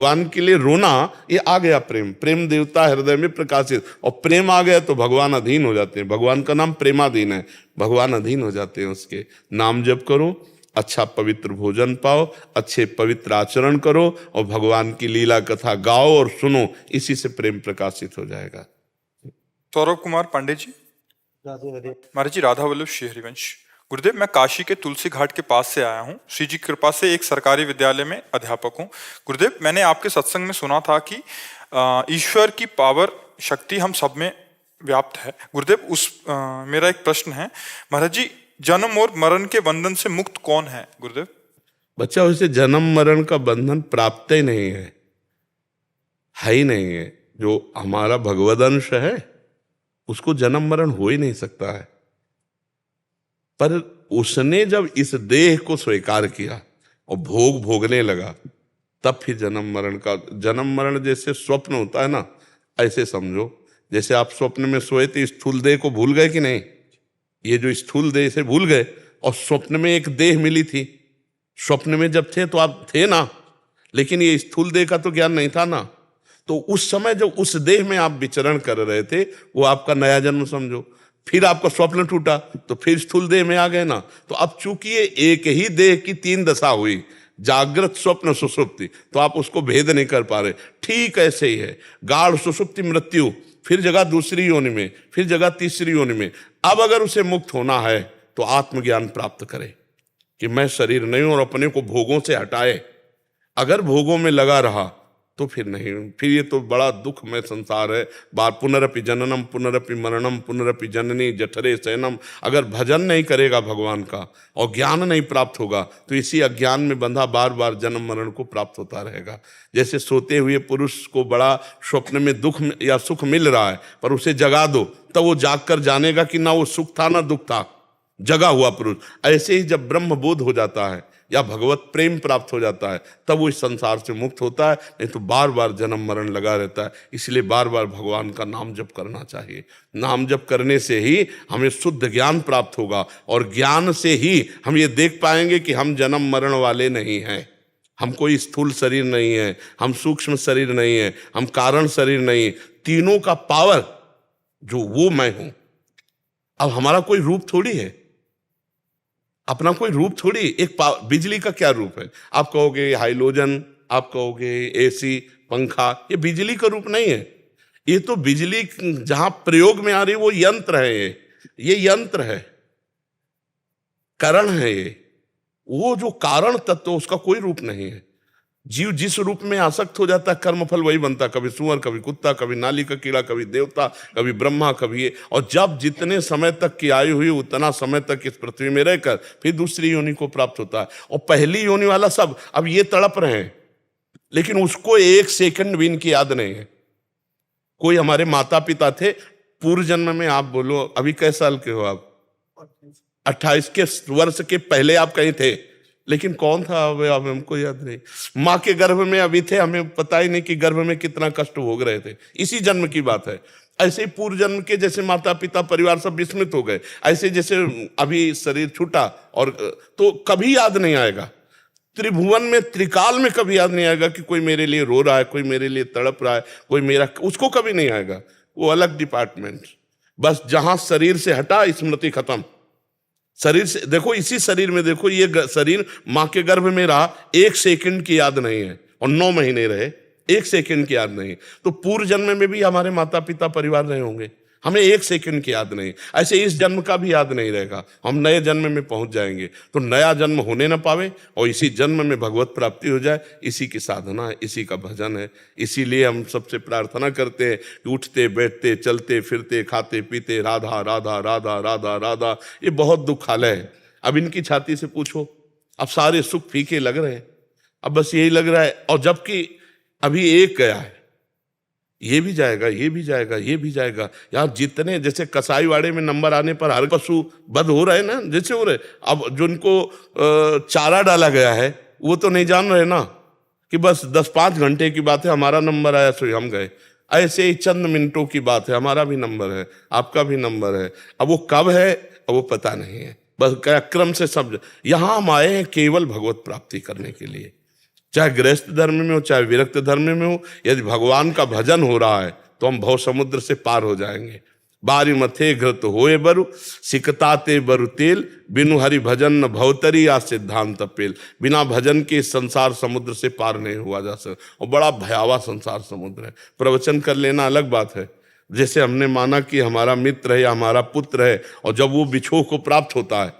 भगवान के लिए रोना, ये आ गया प्रेम। प्रेम देवता हृदय में प्रकाशित, और प्रेम आ गया तो भगवान अधीन हो जाते हैं। भगवान का नाम प्रेमाधीन है, भगवान अधीन हो जाते हैं उसके। नाम जप करो, अच्छा पवित्र भोजन पाओ, अच्छे पवित्र आचरण करो, और भगवान की लीला कथा गाओ और सुनो, इसी से प्रेम प्रकाशित हो जाएगा। सौरभ कुमार पांडे जी। महाराज जी, राधा वल्लभ श्री हरिवंश। गुरुदेव, मैं काशी के तुलसी घाट के पास से आया हूँ। श्री जी की कृपा से एक सरकारी विद्यालय में अध्यापक हूँ। गुरुदेव, मैंने आपके सत्संग में सुना था कि ईश्वर की पावर शक्ति हम सब में व्याप्त है। गुरुदेव, मेरा एक प्रश्न है, महाराज जी, जन्म और मरण के बंधन से मुक्त कौन है? गुरुदेव, बच्चा, उसे जन्म मरण का बंधन प्राप्त ही नहीं है ही नहीं है। जो हमारा भगवदंश है उसको जन्म मरण हो ही नहीं सकता है। पर उसने जब इस देह को स्वीकार किया और भोग भोगने लगा, तब फिर जन्म मरण जैसे स्वप्न होता है ना, ऐसे समझो जैसे आप स्वप्न में सोए थे, स्थूल देह को भूल गए कि नहीं? ये जो स्थूल देह से भूल गए, और स्वप्न में एक देह मिली थी। स्वप्न में जब थे तो आप थे ना, लेकिन ये स्थूल देह का तो ज्ञान नहीं था ना। तो उस समय जब उस देह में आप विचरण कर रहे थे, वो आपका नया जन्म समझो। फिर आपका स्वप्न टूटा तो फिर स्थूल देह में आ गए ना। तो अब चूंकि ये एक ही देह की 3 दशा हुई, जागृत, स्वप्न, सुषुप्ति, तो आप उसको भेद नहीं कर पा रहे। ठीक ऐसे ही है, गाढ़ सुषुप्ति मृत्यु, फिर जगह दूसरी योनि में, फिर जगह तीसरी योनि में। अब अगर उसे मुक्त होना है तो आत्मज्ञान प्राप्त करे कि मैं शरीर नहीं हूं, और अपने को भोगों से हटाए। अगर भोगों में लगा रहा तो फिर नहीं, फिर ये तो बड़ा दुख में संसार है। बार पुनरपि जननम पुनरपि मरणम पुनरपि जननी जठरे शयनम। अगर भजन नहीं करेगा भगवान का और ज्ञान नहीं प्राप्त होगा तो इसी अज्ञान में बंधा बार बार जन्म मरण को प्राप्त होता रहेगा। जैसे सोते हुए पुरुष को बड़ा स्वप्न में दुख या सुख मिल रहा है, पर उसे जगा दो तब वो जाग कर जानेगा कि ना वो सुख था ना दुख था, जगा हुआ पुरुष। ऐसे ही जब ब्रह्म बोध हो जाता है या भगवत प्रेम प्राप्त हो जाता है, तब वो इस संसार से मुक्त होता है। नहीं तो बार बार जन्म मरण लगा रहता है। इसलिए बार बार भगवान का नाम जप करना चाहिए। नाम जप करने से ही हमें शुद्ध ज्ञान प्राप्त होगा, और ज्ञान से ही हम ये देख पाएंगे कि हम जन्म मरण वाले नहीं हैं। हम कोई स्थूल शरीर नहीं है, हम सूक्ष्म शरीर नहीं है, हम कारण शरीर नहीं। तीनों का पावर जो वो मैं हूं। अब हमारा कोई रूप थोड़ी है, अपना कोई रूप थोड़ी। एक बिजली का क्या रूप है? आप कहोगे हाइलोजन, आप कहोगे एसी, पंखा, ये बिजली का रूप नहीं है। ये तो बिजली जहां प्रयोग में आ रही वो यंत्र है। ये यंत्र है, करण है। ये वो जो कारण तत्व, उसका कोई रूप नहीं है। जीव जिस रूप में आसक्त हो जाता है, कर्मफल वही बनता। कभी सुअर, कभी कुत्ता, कभी नाली का कीड़ा, कभी देवता, कभी ब्रह्मा, कभी ये। और जब जितने समय तक की आयु हुई उतना समय तक इस पृथ्वी में रहकर फिर दूसरी योनि को प्राप्त होता है। और पहली योनि वाला सब अब ये तड़प रहे हैं, लेकिन उसको 1 सेकंड भी इनकी याद नहीं है। कोई हमारे माता पिता थे पूर्व जन्म में, आप बोलो अभी कैसे साल के हो आप? 28 के वर्ष के पहले आप कहीं थे, लेकिन कौन था अब हमको याद नहीं। माँ के गर्भ में अभी थे, हमें पता ही नहीं कि गर्भ में कितना कष्ट भोग रहे थे। इसी जन्म की बात है। ऐसे ही पूर्व जन्म के जैसे माता पिता परिवार सब विस्मृत हो गए, ऐसे जैसे अभी शरीर छूटा और तो कभी याद नहीं आएगा। त्रिभुवन में, त्रिकाल में कभी याद नहीं आएगा कि कोई मेरे लिए रो रहा है, कोई मेरे लिए तड़प रहा है, कोई मेरा, उसको कभी नहीं आएगा। वो अलग डिपार्टमेंट। बस जहां शरीर से हटा, स्मृति खत्म। शरीर से देखो, इसी शरीर में देखो, ये शरीर मां के गर्भ में रहा, 1 सेकंड की याद नहीं है, और 9 महीने रहे, 1 सेकंड की याद नहीं। तो पूर्व जन्म में भी हमारे माता पिता परिवार रहे होंगे, हमें 1 सेकंड की याद नहीं। ऐसे इस जन्म का भी याद नहीं रहेगा। हम नए जन्म में पहुंच जाएंगे। तो नया जन्म होने ना पावे और इसी जन्म में भगवत प्राप्ति हो जाए, इसी की साधना है, इसी का भजन है। इसीलिए हम सबसे प्रार्थना करते हैं कि उठते बैठते चलते फिरते खाते पीते राधा राधा राधा राधा राधा। ये बहुत दुखालय है। अब इनकी छाती से पूछो, अब सारे सुख फीके लग रहे हैं, अब बस यही लग रहा है। और जबकि अभी एक गया है, ये भी जाएगा, ये भी जाएगा, ये भी जाएगा। यार जितने, जैसे कसाई वाड़े में नंबर आने पर हर पशु बद हो रहे ना, जैसे हो रहे। अब जो उनको चारा डाला गया है वो तो नहीं जान रहे ना कि बस 10-5 घंटे की बात है, हमारा नंबर आया सो हम गए। ऐसे ही चंद मिनटों की बात है, हमारा भी नंबर है, आपका भी नंबर है। अब वो कब है अब वो पता नहीं है। बस क्रम से सब। यहाँ हम आए हैं केवल भगवत प्राप्ति करने के लिए। चाहे गृहस्थ धर्म में हो चाहे विरक्त धर्म में हो, यदि भगवान का भजन हो रहा है तो हम भव समुद्र से पार हो जाएंगे। बारी मथे घृत होए बरु सिकताते बरु तेल, बिनु हरि भजन न भवतरी या सिद्धांत पेल। बिना भजन के इस संसार समुद्र से पार नहीं हुआ जा सकता, और बड़ा भयावह संसार समुद्र है। प्रवचन कर लेना अलग बात है, जैसे हमने माना कि हमारा मित्र है या हमारा पुत्र है, और जब वो बिछोह को प्राप्त होता है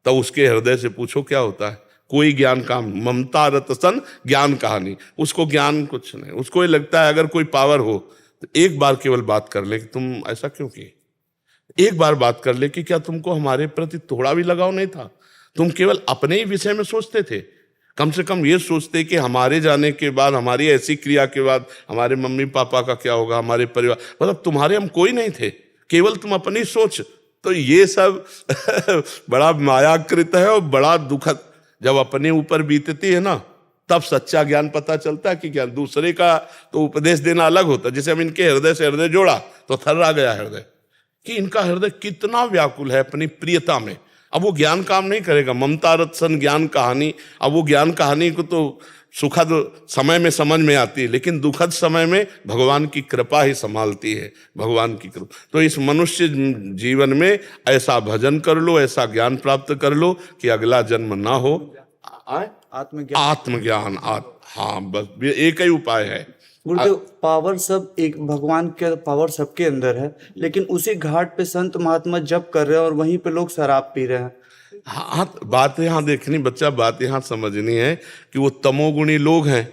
तब उसके हृदय से पूछो क्या होता है? कोई ज्ञान काम, ममता रत सन ज्ञान कहानी। उसको ज्ञान कुछ नहीं, उसको ये लगता है अगर कोई पावर हो तो एक बार केवल बात कर ले कि तुम ऐसा क्यों किए, एक बार बात कर ले कि क्या तुमको हमारे प्रति थोड़ा भी लगाव नहीं था, तुम केवल अपने ही विषय में सोचते थे। कम से कम ये सोचते कि हमारे जाने के बाद, हमारी ऐसी क्रिया के बाद हमारे मम्मी पापा का क्या होगा, हमारे परिवार, मतलब तुम्हारे हम कोई नहीं थे, केवल तुम अपनी सोच। तो ये सब बड़ा मायाकृत है और बड़ा दुखद। जब अपने ऊपर बीतती है ना, तब सच्चा ज्ञान पता चलता है कि ज्ञान दूसरे का तो उपदेश देना अलग होता है। जैसे हम इनके हृदय से हृदय जोड़ा तो थर्रा गया हृदय, कि इनका हृदय कितना व्याकुल है अपनी प्रियता में। अब वो ज्ञान काम नहीं करेगा, ममता रत सन ज्ञान कहानी। अब वो ज्ञान कहानी को तो सुखद समय में समझ में आती है, लेकिन दुखद समय में भगवान की कृपा ही संभालती है, भगवान की कृपा। तो इस मनुष्य जीवन में ऐसा भजन कर लो, ऐसा ज्ञान प्राप्त कर लो कि अगला जन्म ना हो। आत्मज्ञान। हाँ, बस एक ही उपाय है गुरुदेव। पावर सब एक, भगवान के पावर सबके अंदर है, लेकिन उसी घाट पे संत महात्मा जप कर रहे हैं और वहीं पे लोग शराब पी रहे हैं। हाँ, बात यहाँ देखनी बच्चा, बात यहाँ समझनी है कि वो तमोगुणी लोग हैं।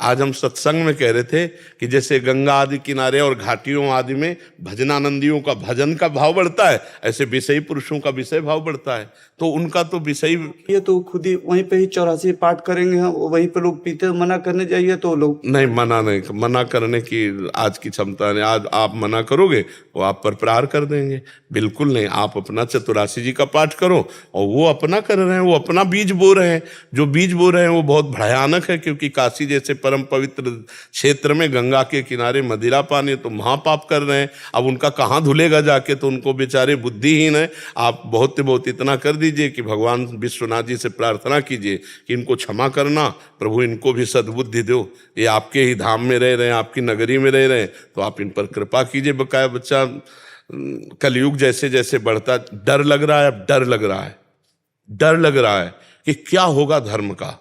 आज हम सत्संग में कह रहे थे कि जैसे गंगा आदि किनारे और घाटियों आदि में भजनानंदियों का भजन का भाव बढ़ता है, ऐसे विषयी पुरुषों का विषय भाव बढ़ता है। तो उनका तो विषयी, ये तो खुद ही वहीं पे ही 84 पाठ करेंगे हम, वहीं पे लोग पीते, मना करने जाइए तो लोग नहीं, मना करने की आज की क्षमता नहीं। आज आप मना करोगे वो आप पर प्रहार कर देंगे। बिल्कुल नहीं, आप अपना 84 जी का पाठ करो, और वो अपना कर रहे हैं, वो अपना बीज बो रहे हैं। जो बीज बो रहे हैं वो बहुत भयानक है, क्योंकि काशी जैसे परम पवित्र क्षेत्र में गंगा के किनारे मदिरा पानी तो महापाप कर रहे हैं। अब उनका कहाँ धुलेगा जाके, तो उनको बेचारे बुद्धिहीन है। आप बहुत बहुत इतना कर दीजिए कि भगवान विश्वनाथ जी से प्रार्थना कीजिए कि इनको क्षमा करना, प्रभु इनको भी सद्बुद्धि दो, ये आपके ही धाम में रह रहे हैं, आपकी नगरी में रह रहे हैं, तो आप इन पर कृपा कीजिए। बकाया बच्चा, कलयुग जैसे जैसे बढ़ता, डर लग रहा है, अब डर लग रहा है कि क्या होगा धर्म का।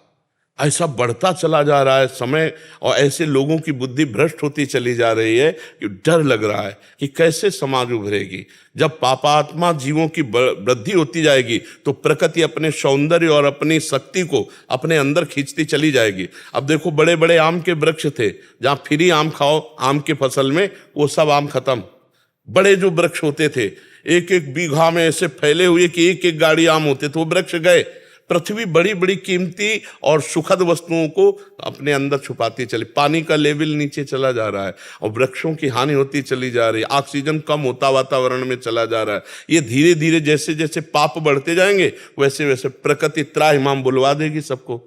ऐसा बढ़ता चला जा रहा है समय, और ऐसे लोगों की बुद्धि भ्रष्ट होती चली जा रही है कि डर लग रहा है कि कैसे समाज उभरेगी। जब पापात्मा जीवों की वृद्धि होती जाएगी तो प्रकृति अपने सौंदर्य और अपनी शक्ति को अपने अंदर खींचती चली जाएगी। अब देखो, बड़े बड़े आम के वृक्ष थे, जहाँ फ्री आम खाओ आम के फसल में, वो सब आम खत्म। बड़े जो वृक्ष होते थे, एक एक बीघा में ऐसे फैले हुए कि एक एक गाड़ी आम होते थे, वो वृक्ष गए। पृथ्वी बड़ी बड़ी कीमती और सुखद वस्तुओं को अपने अंदर छुपाती चली। पानी का लेवल नीचे चला जा रहा है और वृक्षों की हानि होती चली जा रही है। ऑक्सीजन कम होता वातावरण में चला जा रहा है। ये धीरे धीरे जैसे जैसे पाप बढ़ते जाएंगे वैसे वैसे प्रकृति त्राहिमाम बुलवा देगी सबको।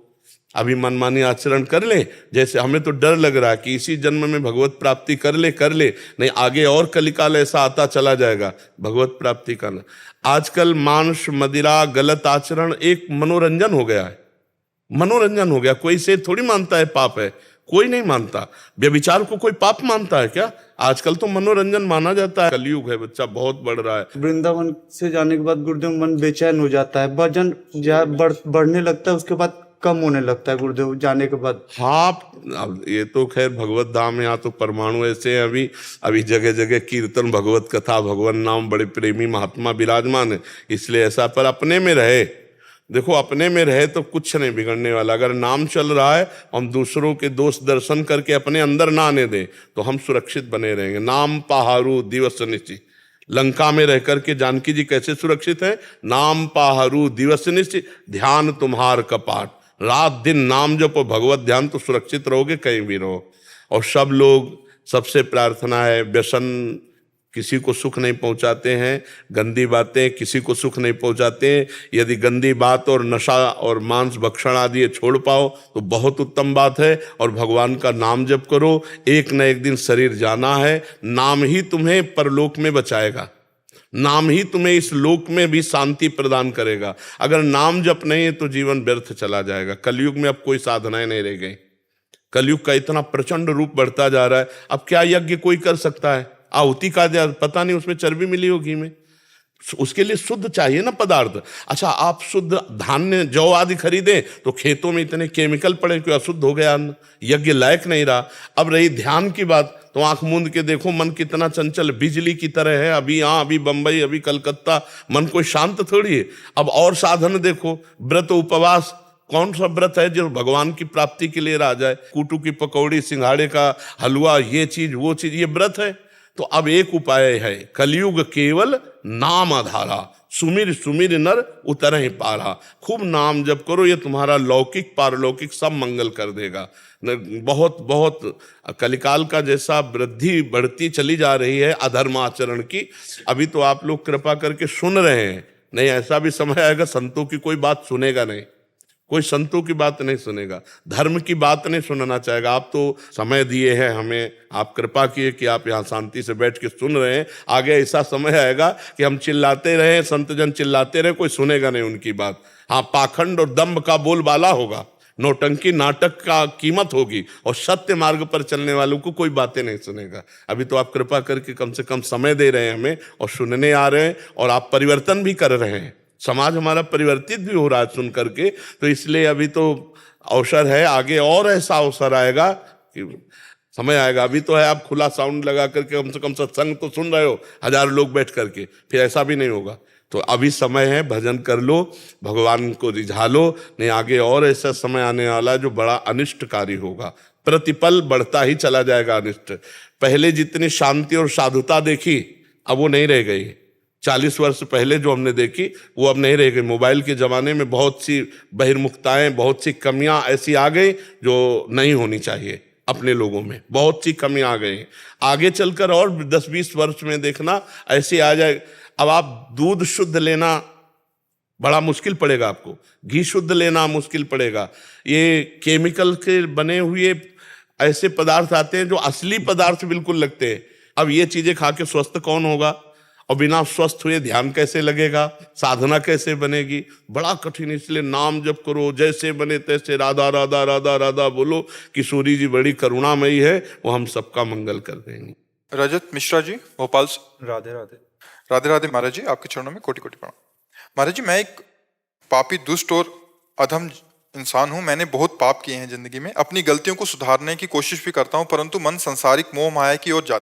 अभी मनमानी आचरण कर ले, जैसे हमें तो डर लग रहा है कि इसी जन्म में भगवत प्राप्ति कर ले, नहीं आगे और कलिकाल ऐसा आता चला जाएगा भगवत प्राप्ति करना। आजकल मांस मदिरा गलत आचरण एक मनोरंजन हो गया है, मनोरंजन हो गया। कोई इसे थोड़ी मानता है पाप है, कोई नहीं मानता। व्यभिचार को कोई पाप मानता है क्या? आजकल तो मनोरंजन माना जाता है। कलयुग है बच्चा, बहुत बढ़ रहा है। वृंदावन से जाने के बाद गुरुदेव मन बेचैन हो जाता है, वजन बढ़ने लगता है, उसके बाद कम होने लगता है गुरुदेव जाने के बाद। हाँ, अब ये तो खैर भगवत धाम, यहाँ तो परमाणु ऐसे हैं। अभी जगह जगह कीर्तन, भगवत कथा, भगवान नाम, बड़े प्रेमी महात्मा विराजमान है, इसलिए ऐसा। पर अपने में रहे, देखो अपने में रहे तो कुछ नहीं बिगड़ने वाला। अगर नाम चल रहा है, हम दूसरों के दोष दर्शन करके अपने अंदर ना आने दें तो हम सुरक्षित बने रहेंगे। नाम पहारू दिवस निश्चित, लंका में रह करके जानकी जी कैसे सुरक्षित है? नाम पहारू दिवस निश्चित, ध्यान तुम्हार कपाट, रात दिन नाम जपो भगवत ध्यान, तो सुरक्षित रहोगे कहीं भी रहो। और सब लोग, सबसे प्रार्थना है, व्यसन किसी को सुख नहीं पहुंचाते हैं, गंदी बातें किसी को सुख नहीं पहुंचाते हैं। यदि गंदी बात और नशा और मांस भक्षण आदि ये छोड़ पाओ तो बहुत उत्तम बात है। और भगवान का नाम जप करो, एक न एक दिन शरीर जाना है, नाम ही तुम्हें परलोक में बचाएगा। नाम ही तुम्हें इस लोक में भी शांति प्रदान करेगा। अगर नाम जप नहीं है तो जीवन व्यर्थ चला जाएगा। कलयुग में अब कोई साधनाएं नहीं रह गई। कलयुग का इतना प्रचंड रूप बढ़ता जा रहा है। अब क्या यज्ञ कोई कर सकता है? आहुति का पता नहीं उसमें चर्बी मिली होगी में, उसके लिए शुद्ध चाहिए ना पदार्थ। अच्छा, आप शुद्ध धान्य जौ आदि खरीदें तो खेतों में इतने केमिकल पड़े कि अशुद्ध हो गया अन्न, यज्ञ लायक नहीं रहा। अब रही ध्यान की बात, तो आंख मूंद के देखो, मन कितना चंचल, बिजली की तरह है। अभी यहाँ, अभी बंबई, अभी कलकत्ता, मन कोई शांत थोड़ी है। अब और साधन देखो, व्रत उपवास, कौन सा व्रत है जो भगवान की प्राप्ति के लिए रह जाए? कूटू की पकौड़ी, सिंघाड़े का हलवा, ये चीज वो चीज, ये व्रत है। तो अब एक उपाय है, कलयुग केवल नाम आधारा, सुमिर सुमिर नर उतरहि पारा। खूब नाम जप करो, ये तुम्हारा लौकिक पारलौकिक सब मंगल कर देगा। बहुत बहुत कलिकाल का जैसा वृद्धि बढ़ती चली जा रही है अधर्म आचरण की, अभी तो आप लोग कृपा करके सुन रहे हैं, नहीं ऐसा भी समय आएगा संतों की कोई बात सुनेगा नहीं, कोई संतों की बात नहीं सुनेगा, धर्म की बात नहीं सुनना चाहेगा। आप तो समय दिए हैं हमें, आप कृपा किए कि आप यहाँ शांति से बैठ के सुन रहे हैं। आगे ऐसा समय आएगा कि हम चिल्लाते रहे, संत जन चिल्लाते रहे, कोई सुनेगा नहीं उनकी बात। हाँ, पाखंड और दंभ का बोलबाला होगा, नौटंकी नाटक का कीमत होगी, और सत्य मार्ग पर चलने वालों को कोई बातें नहीं सुनेगा। अभी तो आप कृपा करके कम से कम समय दे रहे हैं हमें, और सुनने आ रहे हैं, और आप परिवर्तन भी कर रहे हैं। समाज हमारा परिवर्तित भी हो रहा है सुन करके। तो इसलिए अभी तो अवसर है, आगे और ऐसा अवसर आएगा कि समय आएगा। अभी तो है आप खुला साउंड लगा करके कम से कम सत्संग तो सुन रहे हो, 1000 लोग बैठ करके, फिर ऐसा भी नहीं होगा। तो अभी समय है, भजन कर लो, भगवान को रिझा लो, नहीं आगे और ऐसा समय आने वाला है जो बड़ा अनिष्टकारी होगा। प्रतिपल बढ़ता ही चला जाएगा अनिष्ट। पहले जितनी शांति और साधुता देखी अब वो नहीं रह गई। 40 वर्ष पहले जो हमने देखी वो अब नहीं रह गई। मोबाइल के ज़माने में बहुत सी बहिर्मुखताएं, बहुत सी कमियां ऐसी आ गई जो नहीं होनी चाहिए अपने लोगों में, बहुत सी कमियां आ गई। आगे चलकर और 10-20 वर्ष में देखना ऐसे आ जाए। अब आप दूध शुद्ध लेना बड़ा मुश्किल पड़ेगा आपको, घी शुद्ध लेना मुश्किल पड़ेगा। ये केमिकल के बने हुए ऐसे पदार्थ आते हैं जो असली पदार्थ बिल्कुल लगते हैं। अब ये चीज़ें खा के स्वस्थ कौन होगा? और बिना स्वस्थ हुए ध्यान कैसे लगेगा? साधना कैसे बनेगी? बड़ा कठिन। इसलिए नाम जप करो, जैसे बने तैसे राधा राधा राधा राधा बोलो। किशोरी जी बड़ी करुणामयी है, वो हम सबका मंगल कर देंगे। रजत मिश्रा जी, भोपाल से। राधे राधे। राधे राधे महाराज जी, आपके चरणों में कोटि कोटि प्रणाम। महाराज जी, मैं एक पापी, दुष्ट और अधम इंसान हूँ। मैंने बहुत पाप किए हैं जिंदगी में। अपनी गलतियों को सुधारने की कोशिश भी करता हूँ, परंतु मन संसारिक मोह माया की ओर जाता है।